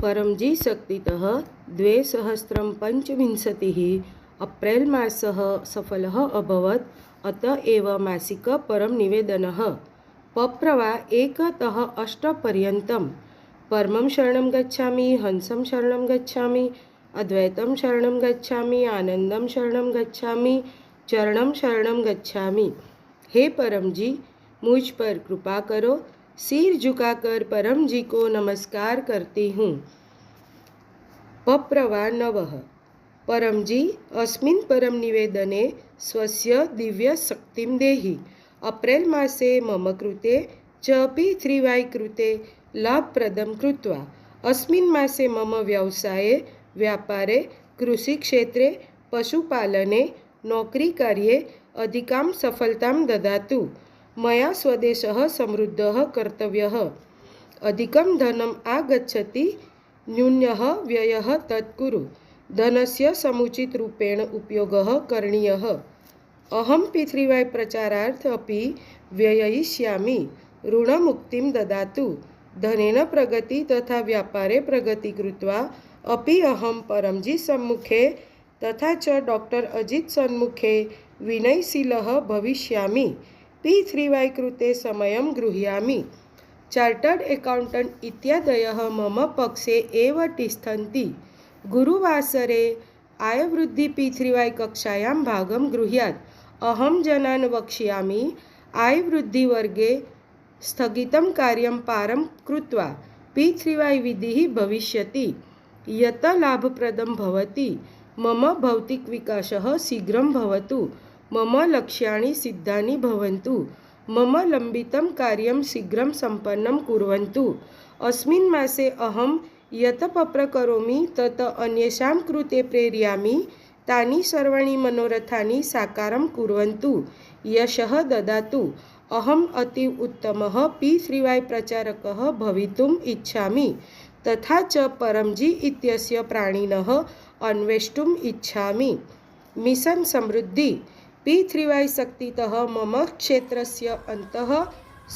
परमजी शक्तितः 2025 अप्रैल मासः सफलः अभवत्। अत एव मासिक परम निवेदनः पप्रवा 1 तः 8 पर्यन्तं परमं शरणं गच्छामि, हंसं शरणं गच्छामि, अद्वैतं शरणं गच्छामि, आनंदं शरणं गच्छामि, चरणं शरणं गच्छामि। हे परम जी, मुझ पर कृपा करो। सिर झुकाकर परम जी को नमस्कार करती हूँ। पप्रवा 9 परम जी, अस्मिन् परम निवेदने स्वस्य दिव्य शक्तिं देहि। अप्रैल मासे मम कृते च P3Y कृते लाभप्रदं कृत्वा। अस्मिन् मासे मम व्यवसाये, व्यापारे, कृषिक्षेत्रे, पशुपालने, नौकरीकार्ये अधिकां सफलतां ददातु। मया स्वदेशः समृद्धः कर्तव्यः। अधिकं धनम् आगच्छति, न्यूनः व्ययः तत् कुरु। धनस्य समुचितरूपेण उपयोगः करणीयः। अहं P3Y प्रचारार्थ अपि व्यययिष्यामि। ऋणमुक्तिं ददातु। धनेन प्रगति तथा व्यापारे प्रगति कृत्वा अपि अहं परमजी सम्मुखे तथा च डॉक्टर अजित सन्मुखे विनयशीलः भविष्यामि। P3Y कृते समयं गृह्णामि। चार्टर्ड अकाउण्टेण्ट् इत्यादयः मम पक्षे एव तिष्ठन्ति। गुरुवासरे आयवृद्धि P3Y कक्षायां भागं गृह्णात्। अहं जनान् वक्ष्यामि। आयवृद्धिवर्गे स्थगितं कार्यं पारं कृत्वा P3Y विधिः भविष्यति, यत् लाभप्रदं भवति। मम भौतिकविकासः शीघ्रं भवतु। मम लक्ष्याणि सिद्धानि भवन्तु। मम लम्बितं कार्यं शीघ्रं सम्पन्नं कुर्वन्तु। अस्मिन् मासे अहं यत् पप्र करोमि तत् अन्येषां कृते प्रेरयामि। तानि सर्वाणि मनोरथानि साकारं कुर्वन्तु। यशः ददातु। अहम् अतीव उत्तमः P3Y प्रचारकः भवितुम् इच्छामि, तथा च परमजी इत्यस्य प्राणिनः अन्वेष्टुम् इच्छामि। मिशन समृद्धि P3Y शक्तितः मम क्षेत्रस्य अन्तः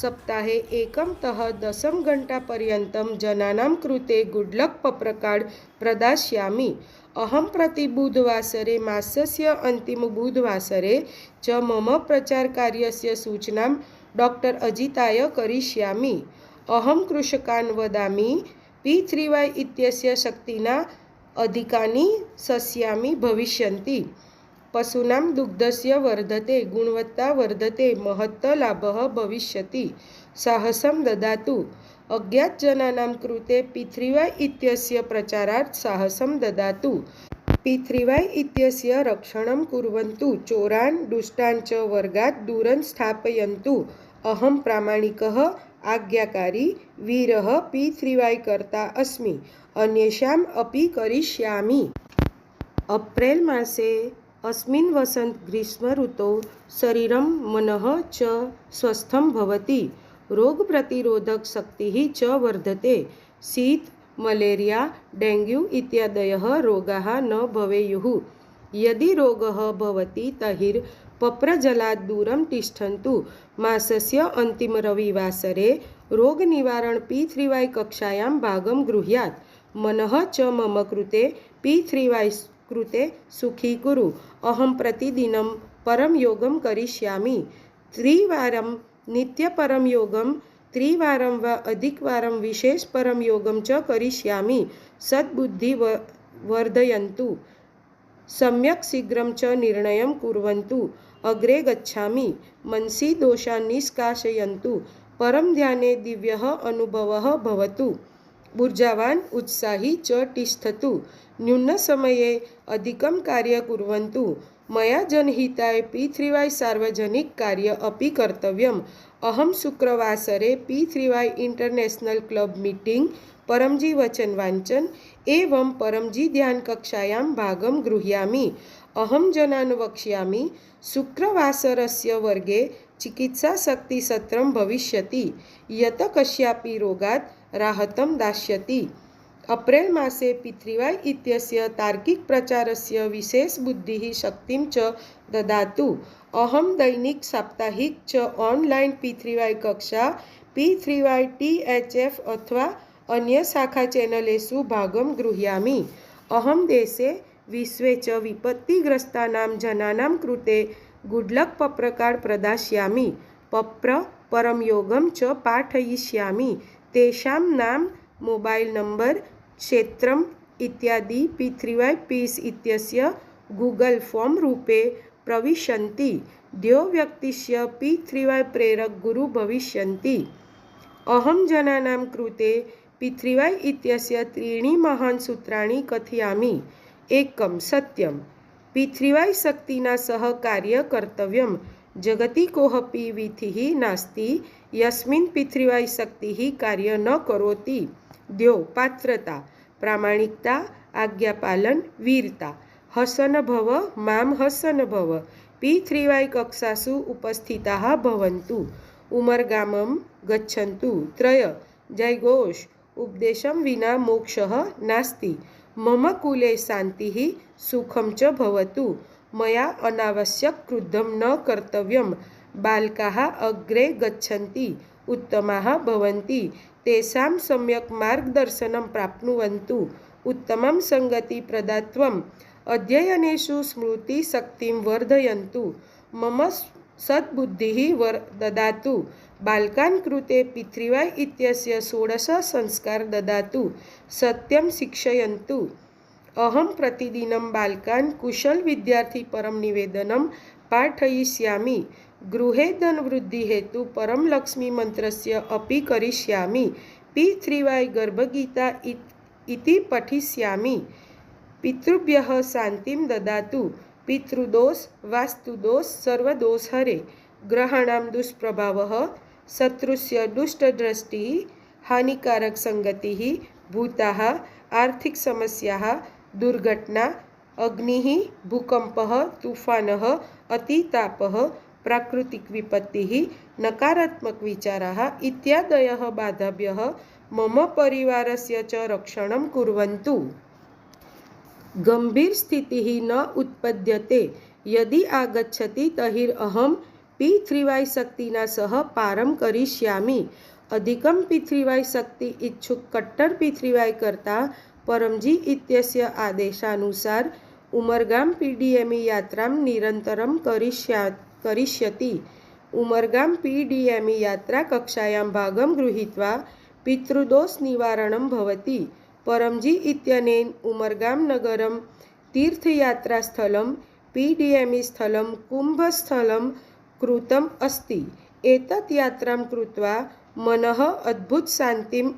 सप्ताहे 1 तः 10 घण्टापर्यन्तं जनानां कृते गुड्लक् पप्रकार्ड् प्रदास्यामि। अहं प्रति बुधवासरे मासस्य अन्तिमबुधवासरे च मम प्रचारकार्यस्य सूचनां डॉक्टर अजिताय करिष्यामि। अहं कृषकान् वदामि, P3Y इत्यस्य शक्तिना अधिकानि सस्यानि भविष्यन्ति। पशूनां दुग्धस्य वर्धते, गुणवत्ता वर्धते, महत् लाभः भविष्यति। साहसं ददातु। अज्ञातजनानां कृते P3Y इत्यस्य प्रचारार्थ साहसं ददातु। P3Y इत्यस्य रक्षणं कुर्वन्तु। चोरान् दुष्टान् च वर्गात् दूरं स्थापयन्तु। अहं प्रामाणिकः, आज्ञाकारी, वीरः P3Y कर्ता अस्मि। अन्येषाम् अपि करिष्यामि। अप्रैल मासे अस्मिन् वसन्त ग्रीष्म ऋतौ शरीरं मनः च स्वस्थं भवति। रोगप्रतिरोधक शक्तिः च वर्धते। शीत, मलेरिया, डेंग्यू इत्यादयः रोगाः न भवेयुः। यदि रोगः भवति तर्हि पप्रजलात् दूरं तिष्ठन्तु। मासस्य अन्तिमरविवासरे रोगनिवारण P3Y कक्षायां भागं गृह्णात्। मनः च मम कृते P3Y कृते सुखी कुरु। अहं प्रतिदिनं परमयोगं करिष्यामि। त्रिवारं नित्यपरमयोगं, त्रिवारं वा अधिकवारं विशेष परमयोगं च करिष्यामि। सद्बुद्धि वर्धयन्तु। सम्यक् शीघ्रं च निर्णयं कुर्वन्तु। अग्रे गच्छामि। मनसि दोषान् निष्कासयन्तु। परम ध्याने दिव्यः अनुभवः भवतु। ऊर्जावान् उत्साही च तिष्ठतु। न्यूनसमये अधिकं कार्यं कुर्वन्तु। मया जनहिताय P3Y सार्वजनिक कार्य अपि कर्तव्यम्। अहं शुक्रवासरे P3Y इंटरनेशनल क्लब मीटिंग, परमजी वचन वाचन एवं परमजी ध्यान कक्षायां भागं गृह्णामि। अहं जनान् वक्ष्यामि। शुक्रवासरस्य वर्गे चिकित्साशक्तिसत्रं भविष्यति, यत् कस्यापि रोगात् राहतं दास्यति। अप्रैल मासे P3Y इत्यस्य तार्किक प्रचारस्य विशेष बुद्धिः शक्तिं च ददातु। अहं दैनिक, साप्ताहिक च ऑनलाइन P3Y कक्षा P3Y THF अथवा अन्यशाखाचैनलेषु भागं गृह्णामि। अहं देशे विश्वे च विपत्तिग्रस्तानां जनानां कृते गुड्लक् पप्रकार्ड् प्रदास्यामि। पप्र परमयोगं च पाठयिष्यामि। तेषां नाम, मोबाइल नंबर, क्षेत्रम् इत्यादि P3Y पीस् इत्यस्य गूगल फॉर्म रूपे प्रविशन्ति। द्वौ व्यक्तिस्य P3Y प्रेरक गुरु भविष्यन्ति। अहं जनानां कृते P3Y इत्यस्य त्रीणि महान् सूत्राणि कथयामि। एकं सत्यं, P3Y शक्तिना सह कार्य कर्तव्यं। जगति कोऽपि विधिः नास्ति यस्मिन् P3Y शक्तिः कार्य न करोति। द्वौ पात्रता, प्रामाणिकता, आज्ञापालन, वीरता। हसन भव मां हसन भव। P3Y कक्षासु उपस्थिताः भवन्तु। उमरगामं गच्छन्तु। त्रय जयघोष, उपदेशं विना मोक्षः नास्ति। मम कुले शान्तिः सुखं च भवतु। मया अनावश्यक क्रुद्धं न कर्तव्यं। बालकाः अग्रे गच्छन्ति उत्तमाः भवन्ति। तेषां सम्यक् मार्गदर्शनं प्राप्नुवन्तु। उत्तमं सङ्गतिप्रदात्वम्। अध्ययनेषु स्मृतिशक्तिं वर्धयन्तु। मम सद्बुद्धिः ददातु। बालकान् कृते P3Y इत्यस्य 16 संस्कार ददातु। सत्यं शिक्षयन्तु। अहं प्रतिदिनं बालकान् कुशलविद्यार्थीपरं निवेदनं पाठयिष्यामि। गृहे धनवृद्धिहेतु परमलक्ष्मीमन्त्रस्य अपि करिष्यामि। P3Y गर्भगीता इति पठिष्यामि। पितृभ्यः शान्तिं ददातु। पितृदोष वास्तुदोष सर्वदोषहरे। ग्रहाणां दुष्प्रभावः, शत्रुस्य दुष्टदृष्टिः, हानिकारकसङ्गतिः, भूताः, आर्थिकसमस्याः, दुर्घटना, अग्निः, भूकम्पः, तूफानः, अतितापः, प्राकृतिकविपत्तिः, नकारात्मकविचाराः इत्यादयः बाधाभ्यः मम परिवारस्य च रक्षणं कुर्वन्तु। गम्भीरस्थितिः न उत्पद्यते। यदि आगच्छति तर्हि अहं P3Y शक्तिना सह पारं करिष्यामि। अधिकं P3Y शक्ति इच्छुक कट्टर P3Y कर्ता परमजी इत्यस्य आदेशानुसार उमरगाम PDME यात्रां निरन्तरं करिष्यति। उमरगाम PDME यात्रा कक्षायां भागं गृहीत्वा पितृदोषनिवारणं भवति। परमजी इत्यनेन उमरगाम नगरं तीर्थयात्रास्थलं, PDME स्थलं, कुम्भस्थलं कृतम् अस्ति। एतत् यात्रां कृत्वा मनः अद्भुतशान्तिम्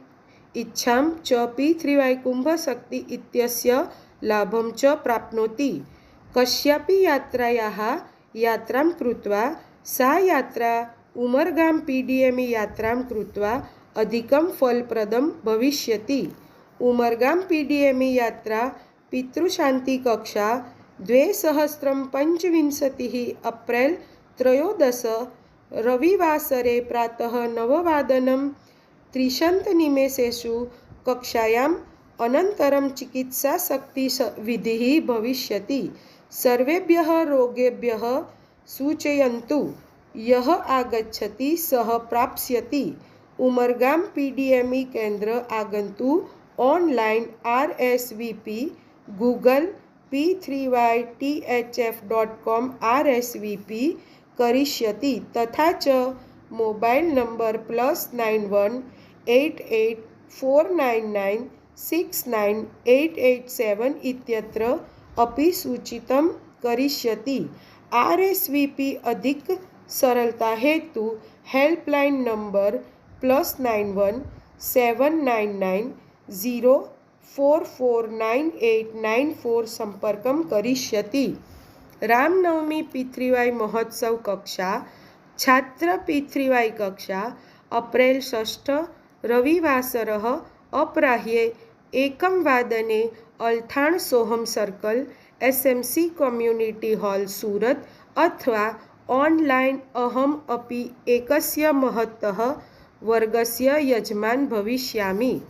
इच्छां च P3Y कुम्भशक्ति इत्यस्य लाभं च प्राप्नोति। कस्यापि यात्रां कृत्वा सा यात्रा उमरगाम PDME यात्रां कृत्वा अधिकं फलप्रदं भविष्यति। उमरगाम PDME यात्रा पितृशान्तिकक्षा 2025 अप्रैल 13 रविवासरे प्रातः 9:30 कक्षायाम् अनन्तरं चिकित्साशक्तिविधिः भविष्यति। सर्वेभ्यः रोगेभ्यः सूचयन्तु। यः आगच्छति सः प्राप्स्यति। उमरगाम PDME केन्द्र आगन्तु। Online RSVP Google P3YTHF.com RSVP करिष्यति। तथा च मोबाइल नंबर +91 88 499 69887 इत्यत्र अपि सूचितं करिष्यति। RSVP अधिक सरलता हेतु हेल्पलाइन नंबर +91 799 0449894 संपर्कं करिष्यति। रामनवमी P3Y महोत्सव कक्षा छात्र P3Y कक्षा अप्रैल 6 रविवासरः अपराह्ये 1:00 अल्थाण सोहम सर्कल SMC कम्युनिटी हॉल सूरत अथवा ऑनलाइन अहम अपि एकस्य महतः वर्गस्य यजमान भविष्यामि।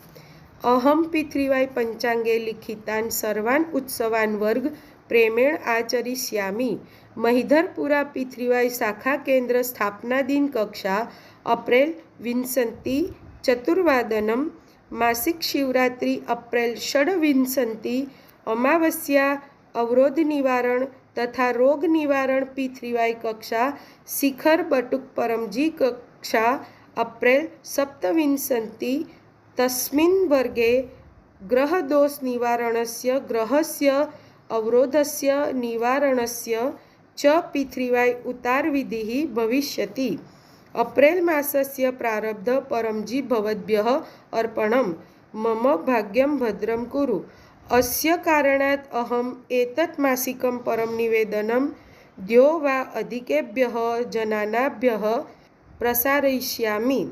अहं P3Y पञ्चाङ्गे लिखितान् सर्वान् उत्सवान् वर्ग प्रेमेण आचरिष्यामि। महिधरपुरा P3Y शाखा केन्द्र स्थापनादिन कक्षा अप्रैल 20 चतुर्वादनं मासिक शिवरात्रि अप्रैल षड्विंशति अमावस्या अवरोध निवारण तथा रोग निवारण P3Y कक्षा शिखर बटुक परमजी कक्षा अप्रैल सप्तविंशति तस्मिन् वर्गे ग्रहदोष निवारणस्य ग्रहस्य अवरोधस्य निवारणस्य च P3Y उतारविधिः भविष्यति। अप्रैल मासस्य प्रारब्ध परमजी भवद्भ्यः अर्पणम्। मम भाग्यं भद्रं कुरु। अस्य कारणात् अहम् एतत् मासिकं परं निवेदनं 2 वा अधिकेभ्यः जनानाभ्यः प्रसारयिष्यामि।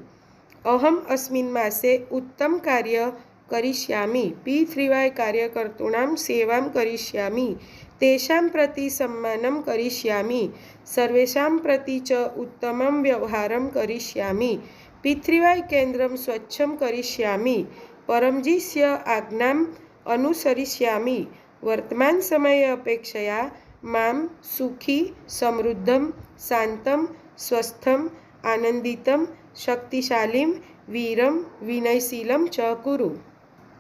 अहम् अस्मिन् मासे उत्तमं कार्यं करिष्यामि। P3Y कार्यकर्तॄणां सेवां करिष्यामि। तेषां प्रति सम्मानं करिष्यामि। सर्वेषां प्रति च उत्तमं व्यवहारं करिष्यामि। P3Y केन्द्रं स्वच्छं करिष्यामि। परमजीस्य आज्ञाम् अनुसरिष्यामि। वर्तमानसमये अपेक्षया मां सुखी समृद्धं शान्तं स्वस्थम् आनन्दितं शक्तिशालीं वीरं विनयशीलं च कुरु।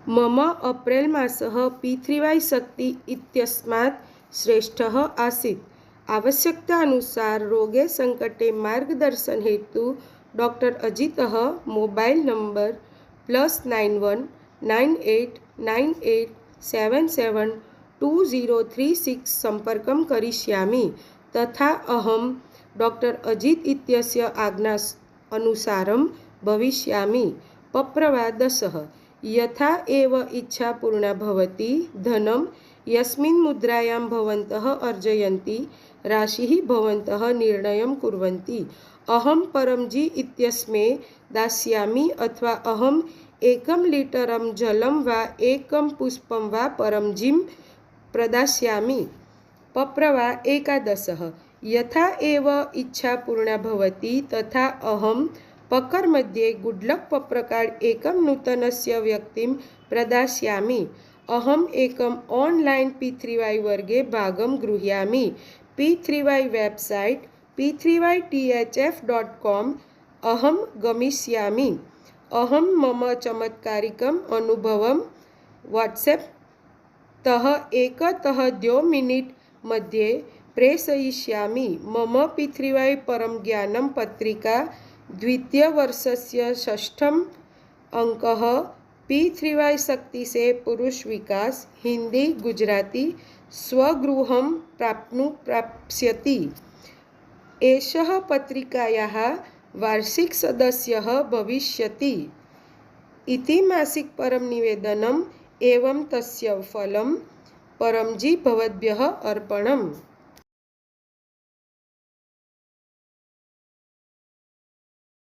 मम अप्रैल मासः P3Y शक्ति इत्यस्मात् श्रेष्ठः आसीत्। आवश्यकतानुसार रोगे संकटे मार्गदर्शन हेतु डॉक्टर अजितः मोबाइल नंबर +91 98 98 77 2036 संपर्कं करिष्यामि तथा अहं डॉक्टर अजित इत्यस्य आज्ञा अनुसारं भविष्यामि। पप्रवादशः यथा एव इच्छा पूर्णा भवति धनं यस्मिन् मुद्रायां भवन्तः अर्जयन्ति राशिः भवन्तः निर्णयं कुर्वन्ति। अहं परमजी इत्यस्मै दास्यामि अथवा अहम् 1 लीटरं जलं वा 1 पुष्पं वा परमजीं प्रदास्यामि। पप्रवा एकादशः यथा एव इच्छा पूर्णा भवति तथा अहं पकर मध्ये गुड्लक पप्रकार्ड 1 नूतनस्य व्यक्तिं प्रदास्यामि। अहम् एकम् ऑनलाइन P3Y वर्गे भागं गृह्णामि। P3Y वेबसाइट p3ythf.com अहं गमिष्यामि। अहं मम चमत्कारिकम् अनुभवं WhatsApp तः 1 तः 2 मिनिट् मध्ये प्रेषयिष्यामि। मम P3Y परम ज्ञानं पत्रिका द्वितीयवर्षस्य 6ठम् अंकः P3Y शक्ति से पुरुष विकास हिंदी गुजराती स्वगृहं प्राप्स्यति। एषः पत्रिकायाः वार्षिक सदस्यः भविष्यति इति मासिक परम निवेदनम् एवं तस्य फलं परमजी भवद्भ्यः अर्पणम्।